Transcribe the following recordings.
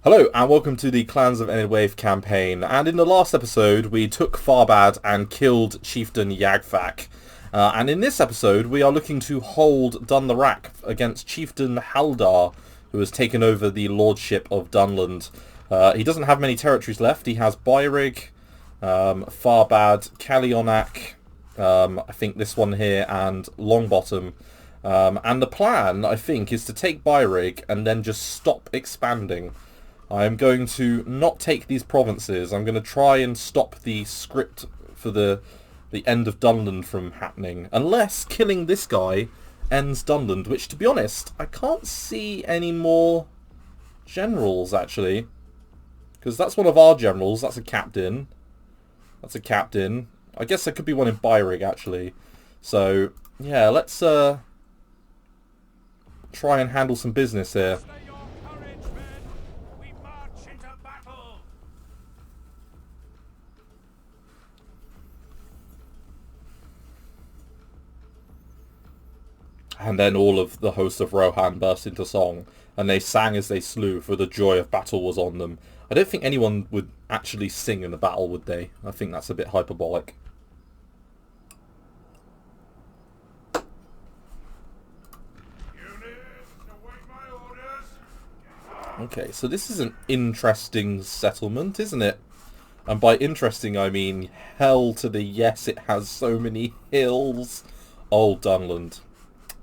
Hello and welcome to the Clans of Enedwaith campaign, and in the last episode we took Farbad and killed Chieftain Yagfak. And in this episode we are looking to hold Dunlending against Chieftain Haldar, who has taken over the lordship of Dunland. He doesn't have many territories left. He has Byrig, Farbad, Kalionak, I think this one here, and Longbottom. And the plan, I think, is to take Byrig and then just stop expanding. I'm going to not take these provinces. I'm going to try and stop the script for the end of Dunland from happening. Unless killing this guy ends Dunland, which, to be honest, I can't see any more generals, actually. Because that's one of our generals. That's a captain. That's a captain. I guess there could be one in Byrig, actually. So, yeah, let's try and handle some business here. And then all of the hosts of Rohan burst into song, and they sang as they slew, for the joy of battle was on them. I don't think anyone would actually sing in the battle, would they? I think that's a bit hyperbolic. Okay, so this is an interesting settlement, isn't it? And by interesting, I mean hell to the yes, it has so many hills. Oh, Dunland.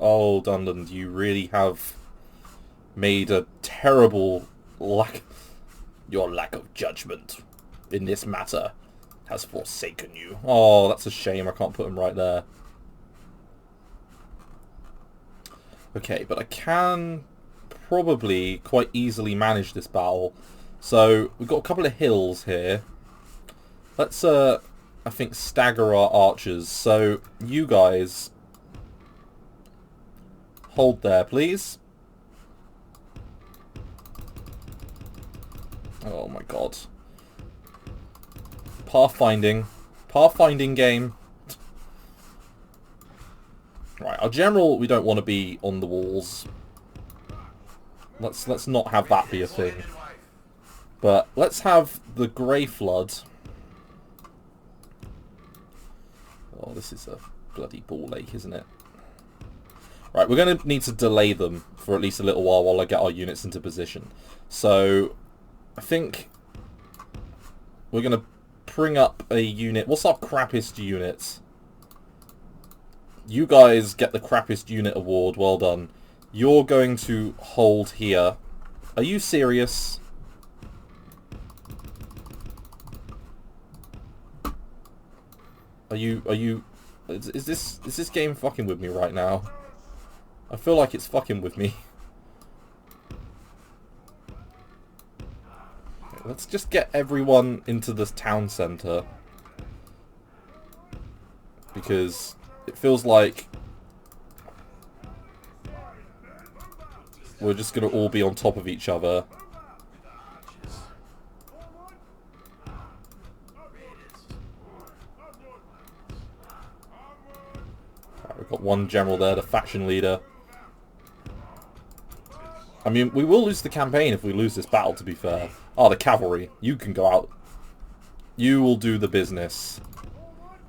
Oh, Dunland, you really have made a terrible lack... Your lack of judgment in this matter has forsaken you. Oh, that's a shame. I can't put him right there. Okay, but I can probably quite easily manage this battle. So, we've got a couple of hills here. Let's, I think, stagger our archers. So, you guys... hold there, please. Oh my god. Pathfinding. Pathfinding game. Right, our general, we don't want to be on the walls. Let's not have that be a thing. But let's have the Grey Flood. Oh, this is a bloody ball lake, isn't it? Right, we're going to need to delay them for at least a little while I get our units into position. So, I think we're going to bring up a unit. What's our crappiest unit? You guys get the crappiest unit award. Well done. You're going to hold here. Are you serious? Are you... Is this game fucking with me right now? I feel like it's fucking with me. Okay, let's just get everyone into this town centre. Because it feels like we're just going to all be on top of each other. Right, we've got one general there, the faction leader. I mean, we will lose the campaign if we lose this battle, to be fair. Oh, the cavalry. You can go out. You will do the business.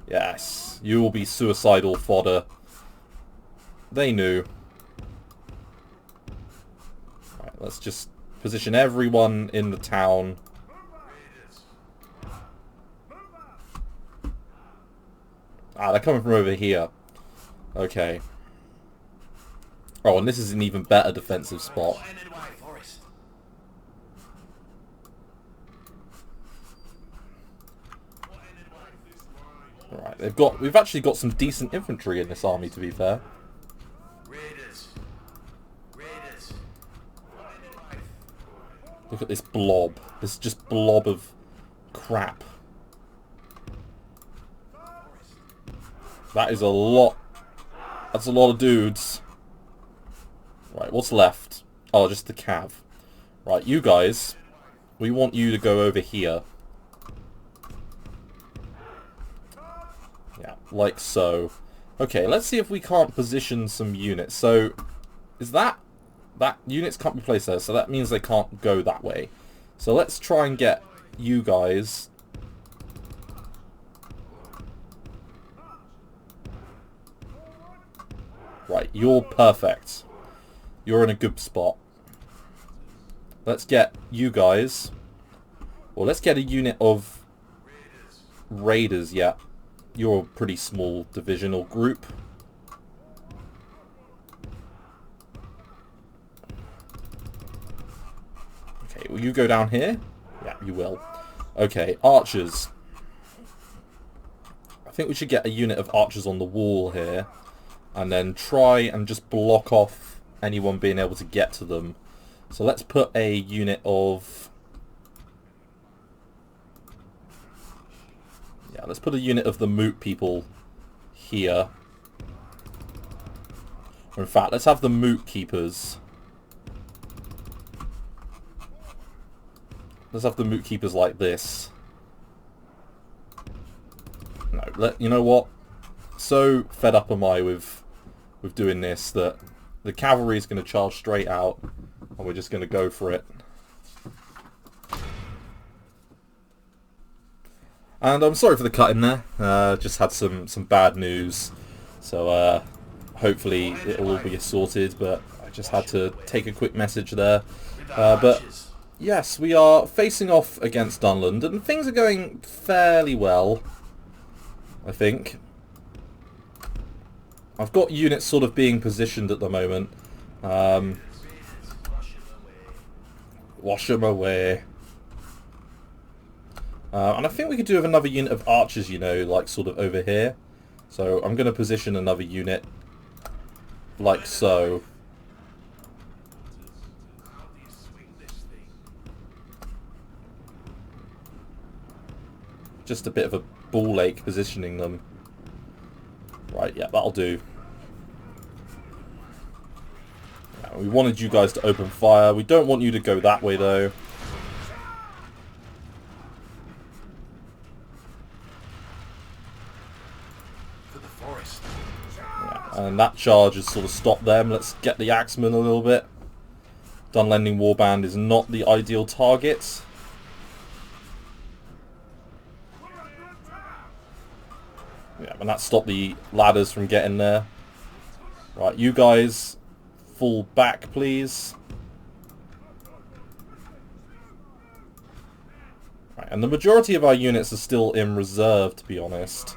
Yes. You will be suicidal fodder. They knew. Right, let's just position everyone in the town. Ah, they're coming from over here. Okay. Oh, and this is an even better defensive spot. Right, we've actually got some decent infantry in this army, to be fair. Look at this blob. This just blob of crap. That is a lot. That's a lot of dudes. Right, what's left? Oh, just the cav. Right, you guys, we want you to go over here. Yeah, like so. Okay, let's see if we can't position some units. So, is that units can't be placed there, so that means they can't go that way. So let's try and get you guys... Right, you're perfect. You're in a good spot. Let's get you guys... Well, let's get a unit of raiders, yeah. You're a pretty small divisional group. Okay, will you go down here? Yeah, you will. Okay, archers. I think we should get a unit of archers on the wall here. And then try and just block off anyone being able to get to them. So let's put a unit of... Yeah, let's put a unit of the moot people here. Or in fact, let's have the moot keepers. Let's have the moot keepers like this. No, you know what? So fed up am I with doing this that the cavalry is going to charge straight out and we're just going to go for it. And I'm sorry for the cut in there. Just had some bad news. So hopefully it'll all be sorted, but I just had to take a quick message there. But yes, we are facing off against Dunlending and things are going fairly well, I think. I've got units sort of being positioned at the moment. Wash them away. And I think we could do with another unit of archers, you know, like sort of over here. So I'm going to position another unit like so. Just a bit of a ball ache positioning them. Right, yeah, that'll do. Yeah, we wanted you guys to open fire. We don't want you to go that way, though. For the forest. Yeah, and that charge has sort of stopped them. Let's get the axemen a little bit. Dunlending Warband is not the ideal target. Yeah, and that stopped the ladders from getting there. Right, you guys fall back, please. Right, and the majority of our units are still in reserve, to be honest.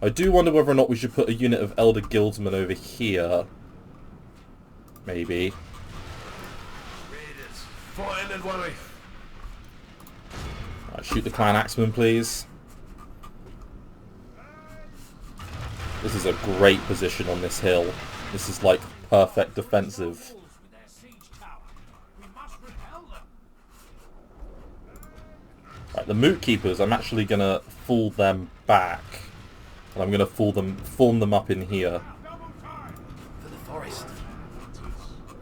I do wonder whether or not we should put a unit of Elder Guildsmen over here. Maybe. For Enedwaith. Right, shoot the clan axeman, please. This is a great position on this hill. This is like perfect defensive. Right, the moot keepers, I'm actually going to fool them back. And I'm going to form them up in here. For the forest.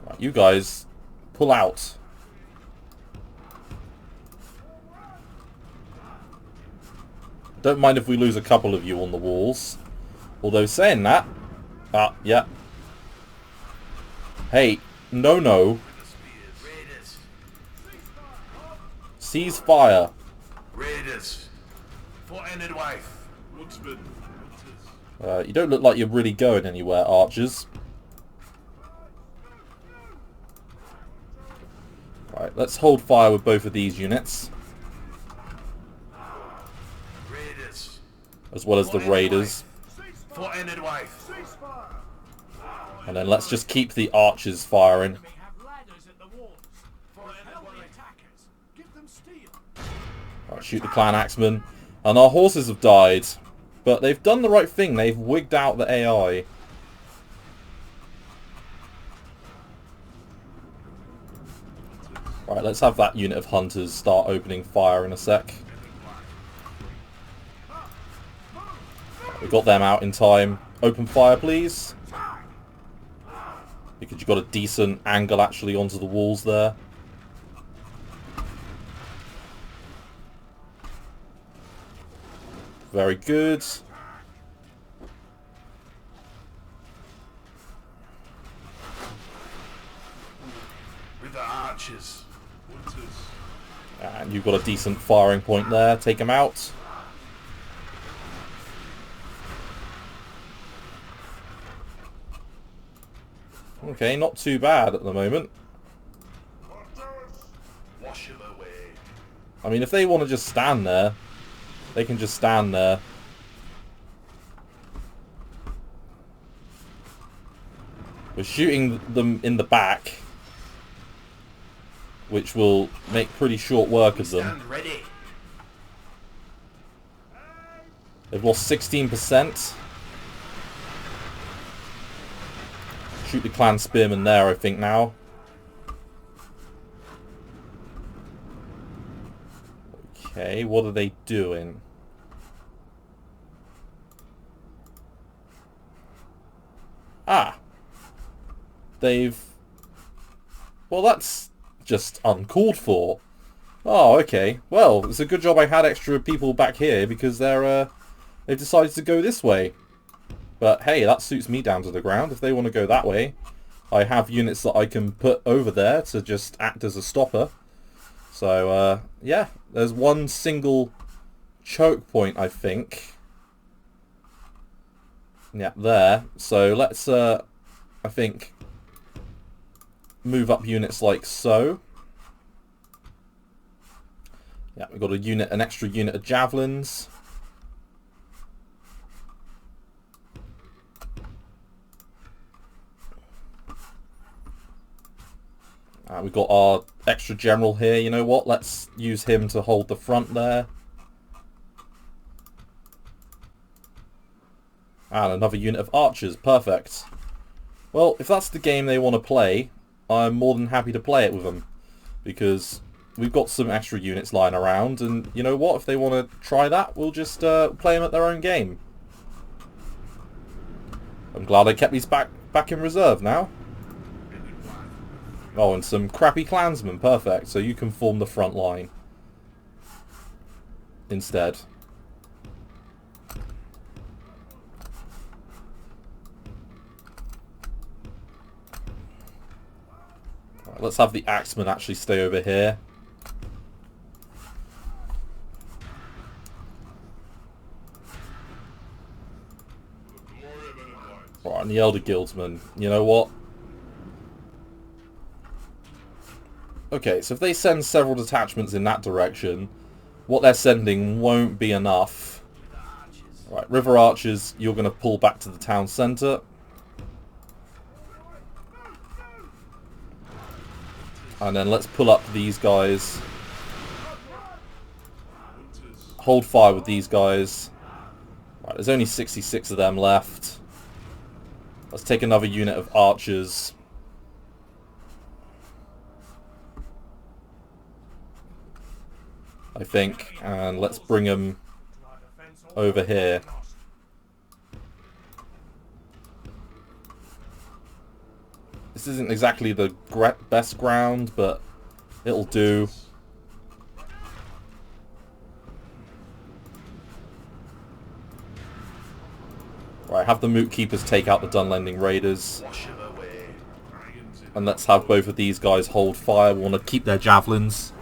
Right, you guys, pull out. Don't mind if we lose a couple of you on the walls. Although saying that, yeah. Hey, no. Cease fire. Raiders. For Enedwaith. Woodsman. You don't look like you're really going anywhere, archers. Right, let's hold fire with both of these units. Raiders. As well as the raiders. For Enedwaith. And then let's just keep the archers firing. Right, shoot the clan axemen. And our horses have died. But they've done the right thing. They've wigged out the AI. Right, let's have that unit of hunters start opening fire in a sec. We got them out in time. Open fire, please. Because you've got a decent angle actually onto the walls there. Very good. With the archers. And you've got a decent firing point there. Take him out. Okay, not too bad at the moment. Wash him away. I mean, if they want to just stand there, they can just stand there. We're shooting them in the back, which will make pretty short work of them. Stand ready. They've lost 16%. Shoot the clan spearman there, I think, now. Okay, what are they doing? Ah. They've... Well, that's just uncalled for. Oh, okay. Well, it's a good job I had extra people back here because they've decided to go this way. But hey, that suits me down to the ground. If they want to go that way, I have units that I can put over there to just act as a stopper. So, yeah, there's one single choke point, I think. Yeah, there. So let's, I think, move up units like so. Yeah, we've got an extra unit of javelins. We've got our extra general here. You know what? Let's use him to hold the front there. And another unit of archers. Perfect. Well, if that's the game they want to play, I'm more than happy to play it with them. Because we've got some extra units lying around. And you know what? If they want to try that, we'll just play them at their own game. I'm glad I kept these back in reserve now. Oh, and some crappy clansmen. Perfect. So you can form the front line instead. Right, let's have the axemen actually stay over here. Right, and the Elder Guildsmen. You know what? Okay, so if they send several detachments in that direction, what they're sending won't be enough. Right, River Archers, you're going to pull back to the town centre. And then let's pull up these guys. Hold fire with these guys. Right, there's only 66 of them left. Let's take another unit of archers. I think, and let's bring them over here. This isn't exactly the best ground, but it'll do. Right, have the Moot Keepers take out the Dunlending Raiders. And let's have both of these guys hold fire. We want to keep their javelins.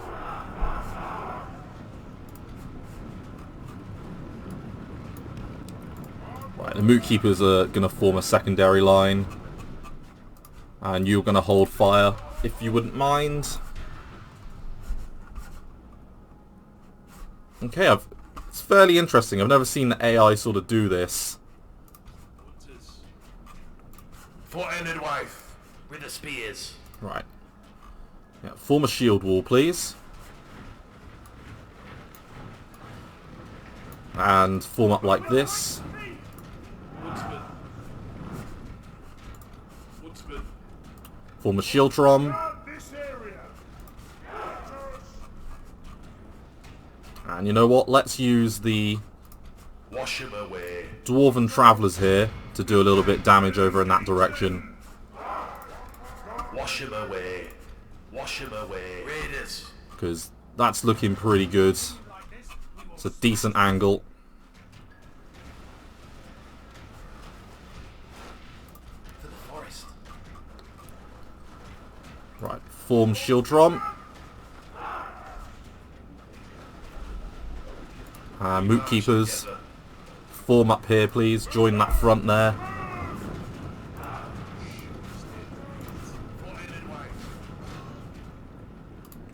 The Moot Keepers are going to form a secondary line. And you're going to hold fire, if you wouldn't mind. Okay, it's fairly interesting. I've never seen the AI sort of do this. For Enedwaith, with the spears. Right. Yeah, form a shield wall, please. And form up like this. Form a Shieldtron. And you know what? Let's use the Dwarven Travellers here to do a little bit damage over in that direction. Wash him away. Wash him away. Raiders. Because that's looking pretty good. It's a decent angle. Right, form Shieldtron. Moot keepers, form up here please, join that front there.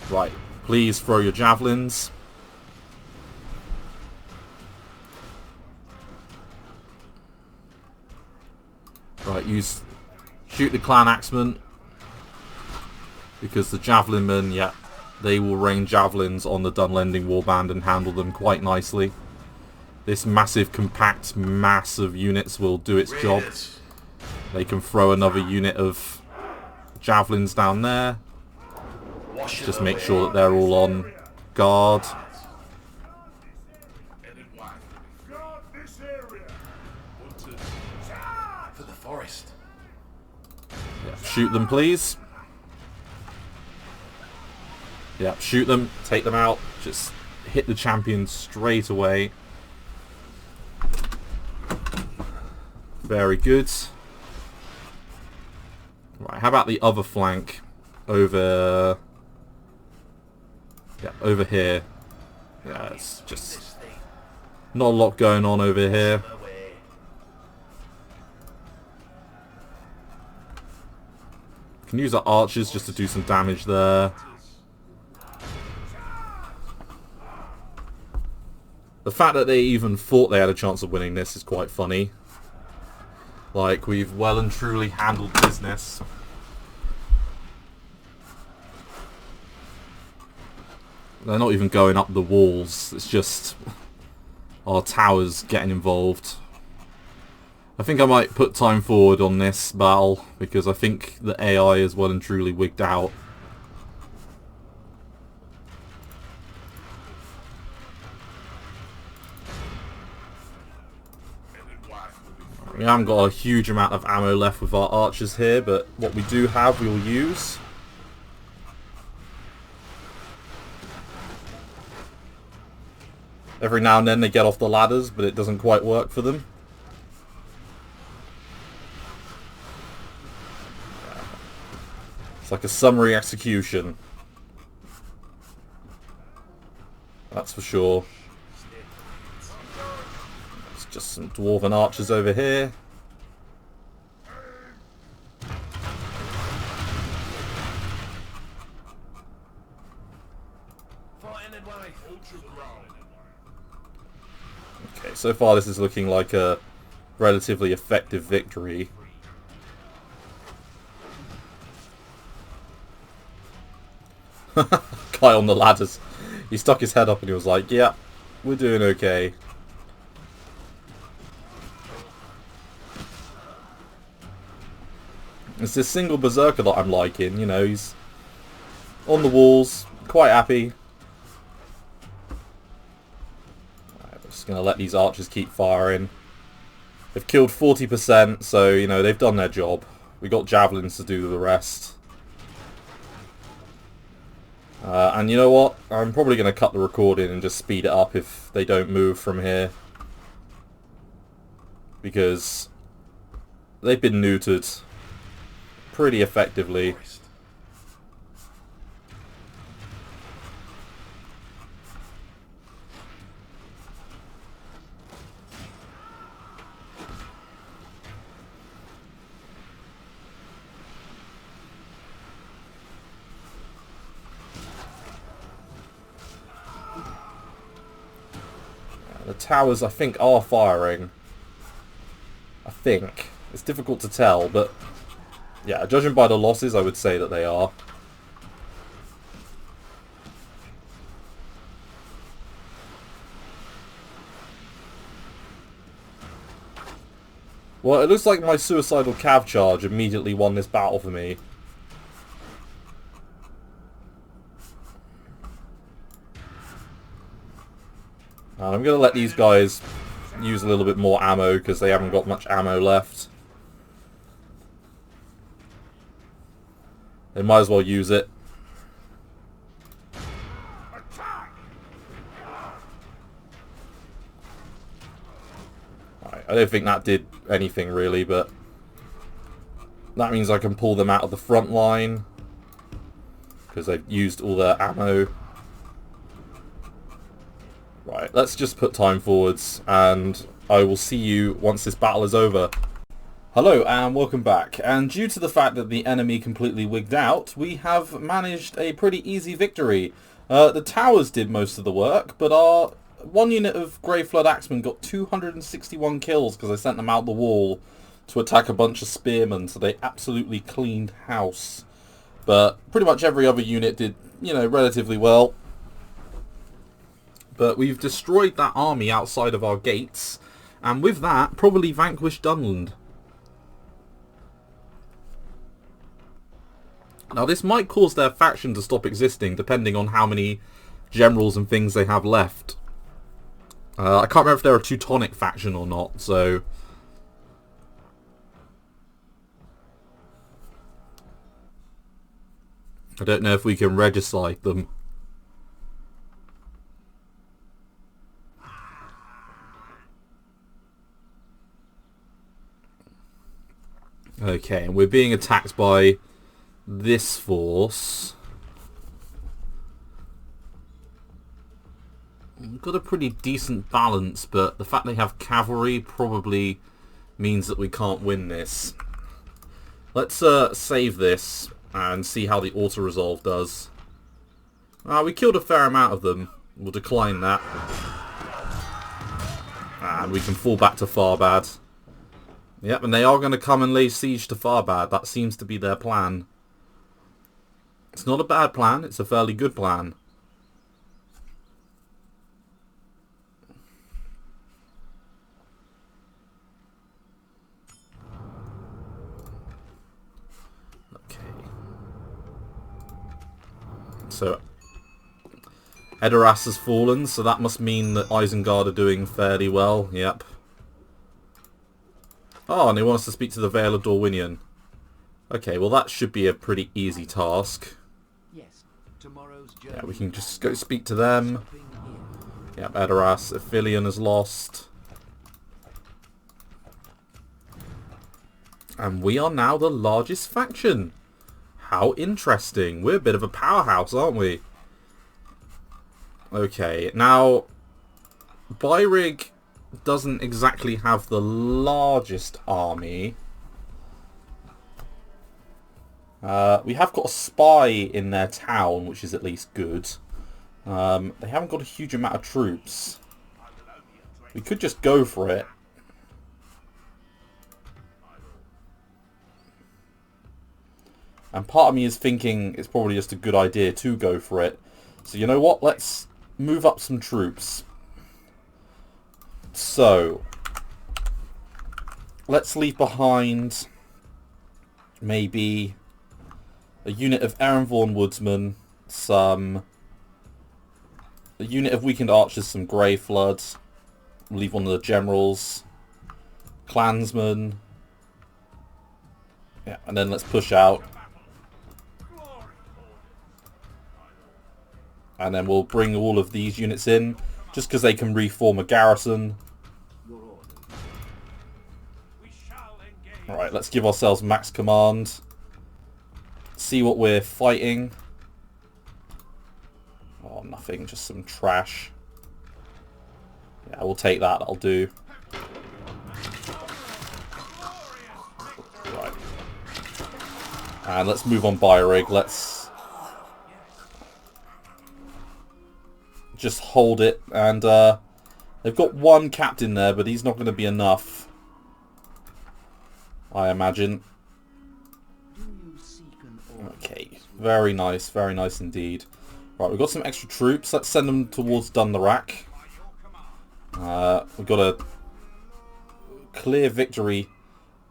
Right, please throw your javelins. Right, shoot the clan axemen, because the javelin men, yeah, they will rain javelins on the Dunlending warband and handle them quite nicely. This massive compact mass of units will do its job. They can throw another unit of javelins down there. Just make sure that they're all on guard. For the forest. Yeah, shoot them, please. Yeah, shoot them, take them out. Just hit the champion straight away. Very good. Right, how about the other flank over? Yeah, over here. Yeah, it's just not a lot going on over here. Can use our archers just to do some damage there. The fact that they even thought they had a chance of winning this is quite funny. Like, we've well and truly handled business. They're not even going up the walls. It's just our towers getting involved. I think I might put time forward on this battle, because I think the AI is well and truly wigged out. We haven't got a huge amount of ammo left with our archers here, but what we do have, we'll use. Every now and then they get off the ladders, but it doesn't quite work for them. It's like a summary execution. That's for sure. It's just some dwarven archers over here. Okay, so far this is looking like a relatively effective victory. Guy on the ladders. He stuck his head up and he was like, yeah, we're doing okay. It's this single berserker that I'm liking, you know, he's on the walls, quite happy. Right, we're just going to let these archers keep firing. They've killed 40%, so, you know, they've done their job. We got javelins to do the rest. And you know what? I'm probably going to cut the recording and just speed it up if they don't move from here. Because they've been neutered pretty effectively. The towers, I think, are firing. I think. It's difficult to tell, but yeah, judging by the losses, I would say that they are. Well, it looks like my suicidal cav charge immediately won this battle for me. I'm going to let these guys use a little bit more ammo because they haven't got much ammo left. They might as well use it. Right, I don't think that did anything really, but that means I can pull them out of the front line because they've used all their ammo. Right, let's just put time forwards, and I will see you once this battle is over. Hello and welcome back, and due to the fact that the enemy completely wigged out, we have managed a pretty easy victory. The towers did most of the work, but our one unit of Grey Flood Axemen got 261 kills because I sent them out the wall to attack a bunch of spearmen, so they absolutely cleaned house. But pretty much every other unit did, you know, relatively well. But we've destroyed that army outside of our gates, and with that, probably vanquished Dunlending. Now this might cause their faction to stop existing, depending on how many generals and things they have left. I can't remember if they're a Teutonic faction or not, so... I don't know if we can regicide them. Okay, and we're being attacked by this force. We've got a pretty decent balance, but the fact they have cavalry probably means that we can't win this. Let's save this and see how the auto-resolve does. We killed a fair amount of them. We'll decline that. And we can fall back to Farbad. Yep, and they are going to come and lay siege to Farbad. That seems to be their plan. It's not a bad plan, it's a fairly good plan. So, Edoras has fallen, so that must mean that Isengard are doing fairly well. Yep. Oh, and they want us to speak to the Vale of Dorwinion. Okay, well that should be a pretty easy task. Yeah, we can just go speak to them. Yep, Edoras. Aphelion has lost. And we are now the largest faction. How interesting. We're a bit of a powerhouse, aren't we? Okay, now Byrig doesn't exactly have the largest army. We have got a spy in their town, which is at least good. They haven't got a huge amount of troops. We could just go for it. And part of me is thinking it's probably just a good idea to go for it. So you know what? Let's move up some troops. So, let's leave behind maybe a unit of Erenvorn Woodsmen, a unit of Weakened Archers, some Grey Flood, leave one of the generals, Clansmen, yeah, and then let's push out. And then we'll bring all of these units in, just because they can reform a garrison. Alright, let's give ourselves max command. See what we're fighting. Oh, nothing, just some trash. Yeah, we'll take that, that'll do. Right. And let's move on Byrig. Let's just hold it, and they've got one captain there, but he's not going to be enough, I imagine. Okay, very nice indeed. Right, we've got some extra troops. Let's send them towards Dunlending. We've got a clear victory,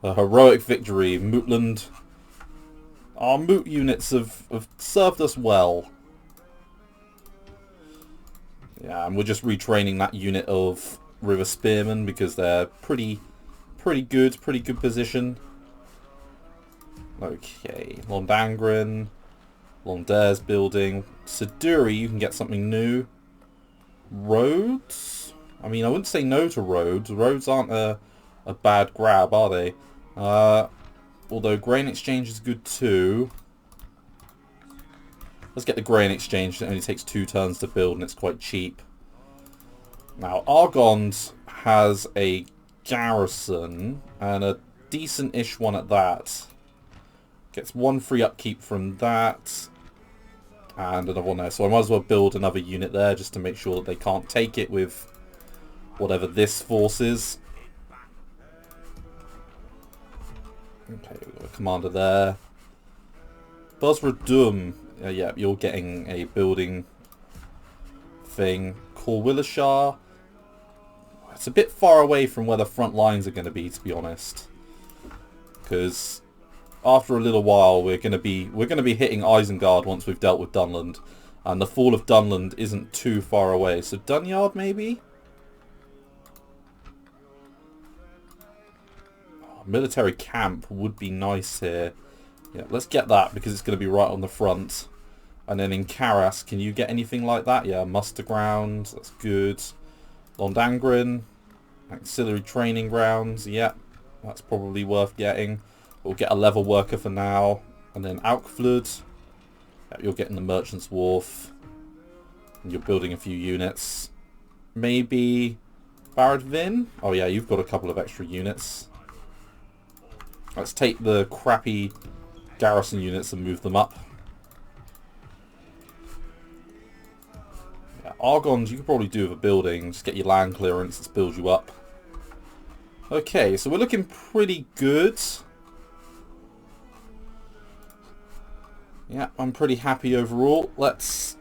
a heroic victory. Mootland. Our Moot units have served us well. Yeah, and we're just retraining that unit of River Spearmen because they're pretty good position. Okay, Londangren, Londair's building. Siduri, you can get something new. Roads? I mean, I wouldn't say no to roads. Roads aren't a bad grab, are they? Although grain exchange is good too. Let's get the grain exchange. It only takes 2 turns to build and it's quite cheap. Now, Argond has a garrison, and a decent-ish one at that. Gets 1 free upkeep from that, and another one there. So I might as well build another unit there, just to make sure that they can't take it with whatever this force is. Okay, we've got a commander there. Buzzradum. Yeah, you're getting a building thing. Corwillashar. It's a bit far away from where the front lines are going to be honest. Because after a little while we're going to be hitting Isengard once we've dealt with Dunland. And the fall of Dunland isn't too far away. So Dunyard maybe? Military camp would be nice here. Yeah, let's get that because it's going to be right on the front. And then in Karas, can you get anything like that? Yeah, muster ground, that's good. Londangren, auxiliary training grounds, yeah, that's probably worth getting. We'll get a level worker for now. And then Aukflud, yeah, you're getting the Merchant's Wharf. And you're building a few units. Maybe Baradvin? Oh yeah, you've got a couple of extra units. Let's take the crappy garrison units and move them up. Yeah, Argons, you could probably do with a building. Just get your land clearance, let's build you up. Okay, so we're looking pretty good. Yeah, I'm pretty happy overall. Let's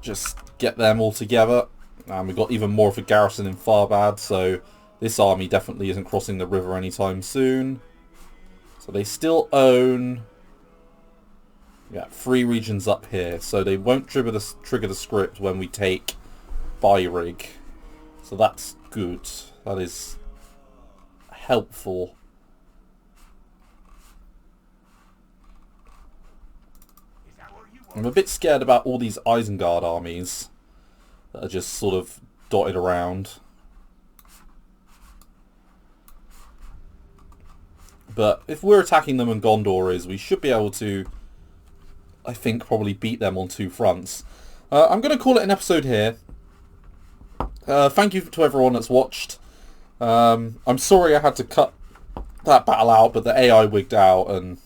just get them all together. And we've got even more of a garrison in Farbad, so this army definitely isn't crossing the river anytime soon. So they still own 3 regions up here. So they won't trigger the script when we take Byrig. So that's good. That is helpful. I'm a bit scared about all these Isengard armies that are just sort of dotted around. But if we're attacking them and Gondor is, we should be able to, I think, probably beat them on 2 fronts. I'm going to call it an episode here. Thank you to everyone that's watched. I'm sorry I had to cut that battle out, but the AI wigged out and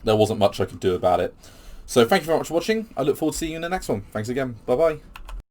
there wasn't much I could do about it. So thank you very much for watching. I look forward to seeing you in the next one. Thanks again. Bye-bye.